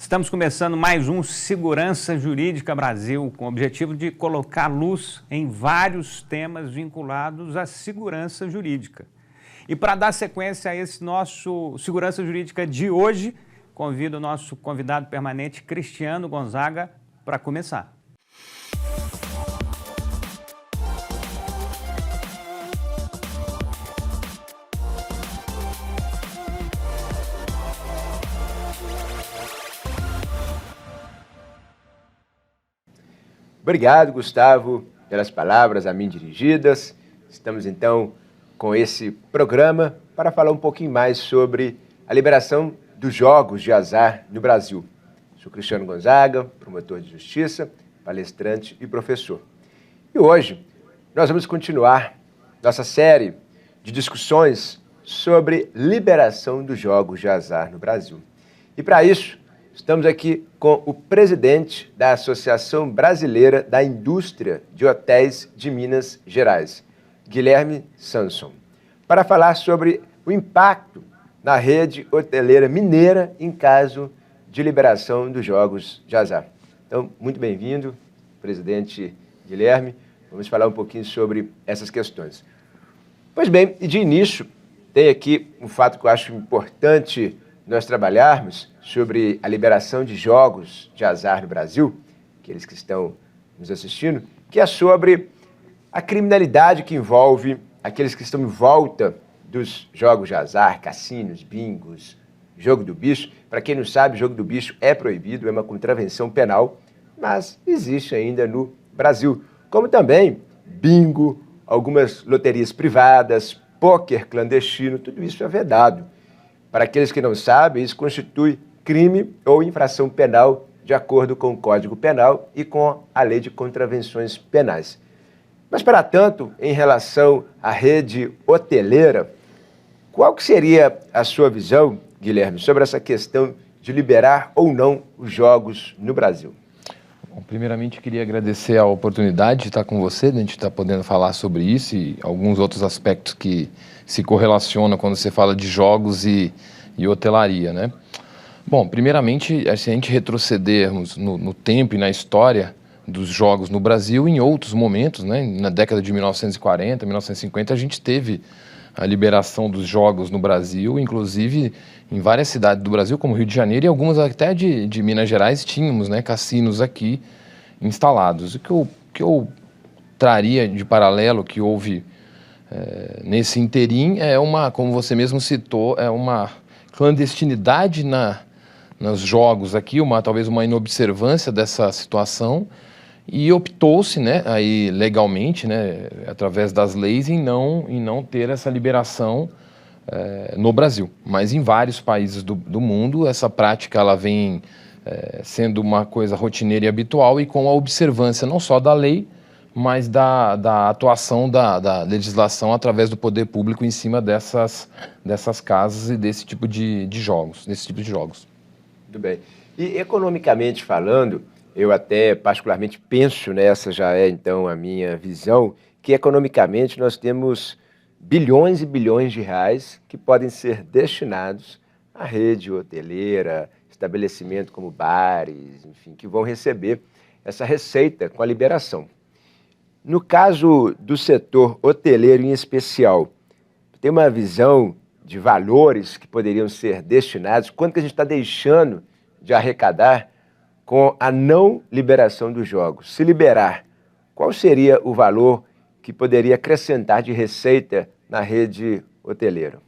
Estamos começando mais um Segurança Jurídica Brasil, com o objetivo de colocar luz em vários temas vinculados à segurança jurídica. E para dar sequência a esse nosso Segurança Jurídica de hoje, convido o nosso convidado permanente, Cristiano Gonzaga, para começar. Obrigado, Gustavo, pelas palavras a mim dirigidas. Estamos, então, com esse programa para falar um pouquinho mais sobre a liberação dos jogos de azar no Brasil. Sou Cristiano Gonzaga, promotor de justiça, palestrante e professor. E hoje nós vamos continuar nossa série de discussões sobre liberação dos jogos de azar no Brasil. E para isso, estamos aqui com o presidente da Associação Brasileira da Indústria de Hotéis de Minas Gerais, Guilherme Sanson, para falar sobre o impacto na rede hoteleira mineira em caso de liberação dos jogos de azar. Então, muito bem-vindo, presidente Guilherme. Vamos falar um pouquinho sobre essas questões. Pois bem, e de início, tem aqui um fato que eu acho importante nós trabalharmos sobre a liberação de jogos de azar no Brasil, aqueles que estão nos assistindo, que é sobre a criminalidade que envolve aqueles que estão em volta dos jogos de azar, cassinos, bingos, jogo do bicho. Para quem não sabe, jogo do bicho é proibido, é uma contravenção penal, mas existe ainda no Brasil. Como também bingo, algumas loterias privadas, pôquer clandestino, tudo isso é vedado. Para aqueles que não sabem, isso constitui crime ou infração penal de acordo com o Código Penal e com a Lei de Contravenções Penais. Mas, para tanto, em relação à rede hoteleira, qual que seria a sua visão, Guilherme, sobre essa questão de liberar ou não os jogos no Brasil? Bom, primeiramente, queria agradecer a oportunidade de estar com você, de a gente estar podendo falar sobre isso e alguns outros aspectos que se correlacionam quando você fala de jogos e hotelaria, né? Bom, primeiramente, se a gente retrocedermos no tempo e na história dos jogos no Brasil, em outros momentos, né, na década de 1940, 1950, a gente teve a liberação dos jogos no Brasil, inclusive em várias cidades do Brasil, como Rio de Janeiro e algumas até de Minas Gerais, tínhamos, né, cassinos aqui instalados. O que eu traria de paralelo que houve nesse interim é uma, como você mesmo citou, é uma clandestinidade nos jogos aqui, talvez uma inobservância dessa situação, e optou-se, né, aí legalmente, né, através das leis, em não ter essa liberação no Brasil. Mas em vários países do mundo, essa prática ela vem sendo uma coisa rotineira e habitual, e com a observância não só da lei, mas da atuação da legislação através do poder público em cima dessas casas e desse tipo de jogos. Muito bem. E economicamente falando, eu até particularmente penso, essa já é então a minha visão, que economicamente nós temos bilhões e bilhões de reais que podem ser destinados à rede hoteleira, estabelecimento como bares, enfim, que vão receber essa receita com a liberação. No caso do setor hoteleiro em especial, tem uma visão de valores que poderiam ser destinados, quanto que a gente está deixando de arrecadar com a não liberação dos jogos? Se liberar, qual seria o valor que poderia acrescentar de receita na rede hoteleira?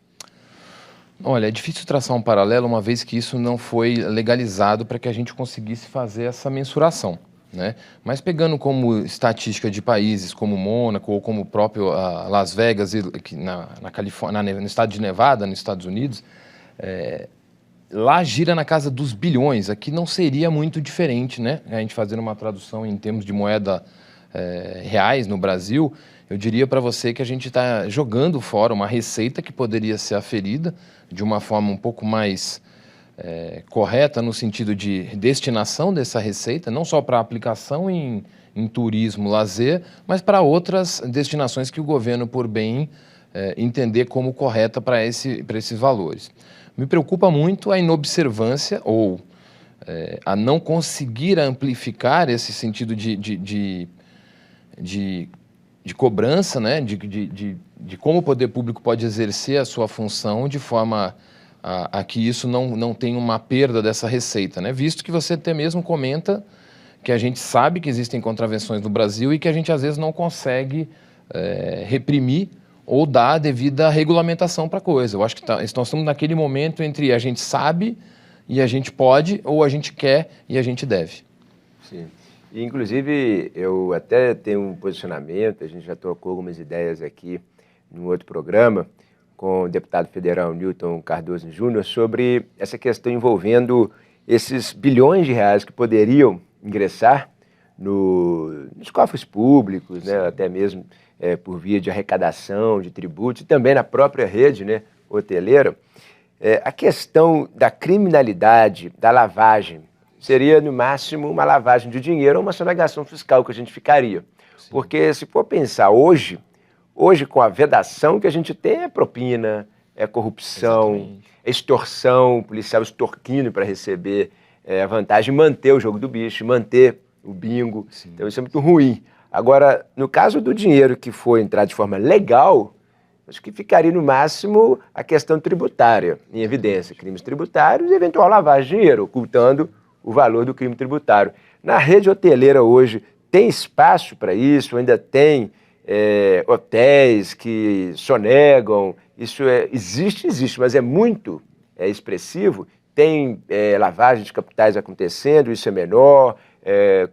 Olha, é difícil traçar um paralelo, uma vez que isso não foi legalizado para que a gente conseguisse fazer essa mensuração, né? Mas pegando como estatística de países como Mônaco ou como o próprio Las Vegas, na Califórnia, no estado de Nevada, nos Estados Unidos, lá gira na casa dos bilhões. Aqui não seria muito diferente, né? A gente fazendo uma tradução em termos de moeda reais no Brasil, eu diria para você que a gente está jogando fora uma receita que poderia ser aferida de uma forma um pouco mais correta no sentido de destinação dessa receita, não só para aplicação em turismo, lazer, mas para outras destinações que o governo, por bem, entender como correta para esses valores. Me preocupa muito a inobservância ou a não conseguir amplificar esse sentido de cobrança, né? de como o poder público pode exercer a sua função de forma a que isso não tenha uma perda dessa receita, né? Visto que você até mesmo comenta que a gente sabe que existem contravenções no Brasil e que a gente às vezes não consegue reprimir ou dar a devida regulamentação para a coisa. Eu acho que nós estamos naquele momento entre a gente sabe e a gente pode, ou a gente quer e a gente deve. Sim. E, inclusive, eu até tenho um posicionamento, a gente já trocou algumas ideias aqui num outro programa com o deputado federal Newton Cardoso Júnior sobre essa questão envolvendo esses bilhões de reais que poderiam ingressar nos cofres públicos, né, até mesmo por via de arrecadação de tributos e também na própria rede, né, hoteleira. A questão da criminalidade, da lavagem, seria no máximo uma lavagem de dinheiro ou uma sonegação fiscal que a gente ficaria. Sim. Porque se for pensar hoje com a vedação que a gente tem é propina, é corrupção, exatamente, é extorsão, o policial extorquindo para receber a vantagem de manter o jogo do bicho, manter o bingo. Sim. Então isso é muito ruim. Agora, no caso do dinheiro que for entrar de forma legal, acho que ficaria no máximo a questão tributária em evidência, crimes tributários e eventual lavagem de dinheiro, ocultando o valor do crime tributário. Na rede hoteleira hoje tem espaço para isso, ainda tem hotéis que sonegam, isso existe, mas é muito expressivo, tem lavagem de capitais acontecendo, isso é menor.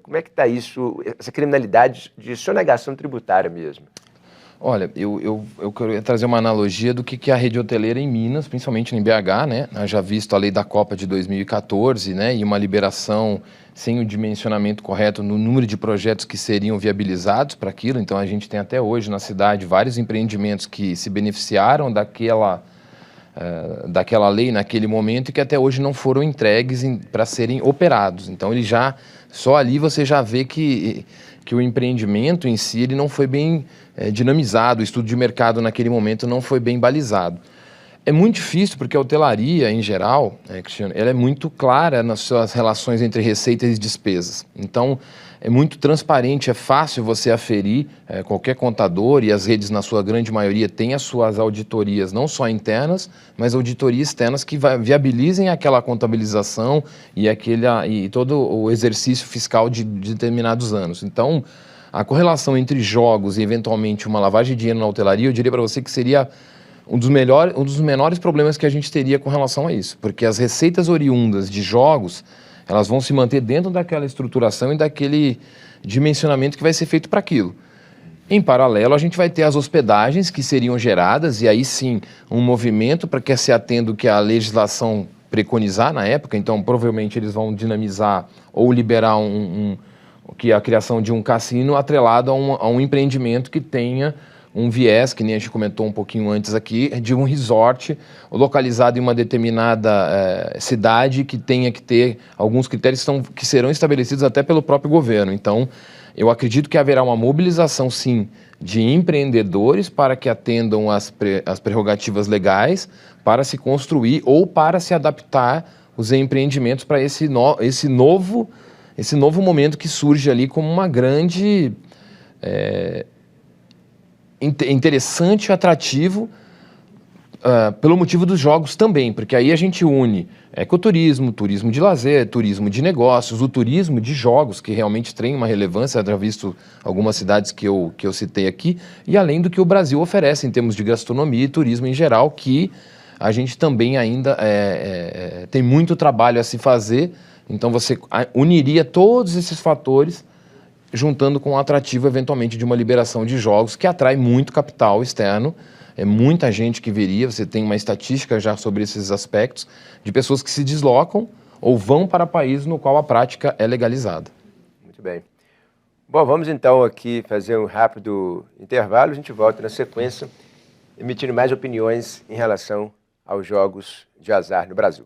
Como é que está isso, essa criminalidade de sonegação tributária mesmo? Olha, eu queria trazer uma analogia do que é a rede hoteleira em Minas, principalmente em BH, né? Eu já visto a lei da Copa de 2014, né? E uma liberação sem o dimensionamento correto no número de projetos que seriam viabilizados para aquilo. Então, a gente tem até hoje na cidade vários empreendimentos que se beneficiaram daquela lei naquele momento e que até hoje não foram entregues para serem operados. Então, só ali você já vê que o empreendimento em si ele não foi bem dinamizado, o estudo de mercado naquele momento não foi bem balizado. É muito difícil porque a hotelaria, em geral, Cristiano, ela é muito clara nas suas relações entre receitas e despesas. Então, é muito transparente, é fácil você aferir, qualquer contador, e as redes, na sua grande maioria, têm as suas auditorias, não só internas, mas auditorias externas que viabilizem aquela contabilização e todo o exercício fiscal de determinados anos. Então, a correlação entre jogos e, eventualmente, uma lavagem de dinheiro na hotelaria, eu diria para você que seria um dos menores problemas que a gente teria com relação a isso, porque as receitas oriundas de jogos, elas vão se manter dentro daquela estruturação e daquele dimensionamento que vai ser feito para aquilo. Em paralelo, a gente vai ter as hospedagens que seriam geradas, e aí sim, um movimento para que se atenda o que a legislação preconizar na época, então provavelmente eles vão dinamizar ou liberar a criação de um cassino atrelado a um empreendimento que tenha um viés, que nem a gente comentou um pouquinho antes aqui, de um resort localizado em uma determinada cidade que tenha que ter alguns critérios que serão estabelecidos até pelo próprio governo. Então, eu acredito que haverá uma mobilização, sim, de empreendedores para que atendam as prerrogativas legais para se construir ou para se adaptar os empreendimentos para esse novo momento que surge ali como uma grande... interessante e atrativo pelo motivo dos jogos também, porque aí a gente une ecoturismo, turismo de lazer, turismo de negócios, o turismo de jogos, que realmente tem uma relevância, já visto algumas cidades que eu citei aqui, e além do que o Brasil oferece em termos de gastronomia e turismo em geral, que a gente também ainda tem muito trabalho a se fazer. Então você uniria todos esses fatores juntando com o atrativo, eventualmente, de uma liberação de jogos que atrai muito capital externo. É muita gente que viria, você tem uma estatística já sobre esses aspectos, de pessoas que se deslocam ou vão para países no qual a prática é legalizada. Muito bem. Bom, vamos então aqui fazer um rápido intervalo, a gente volta na sequência, emitindo mais opiniões em relação aos jogos de azar no Brasil.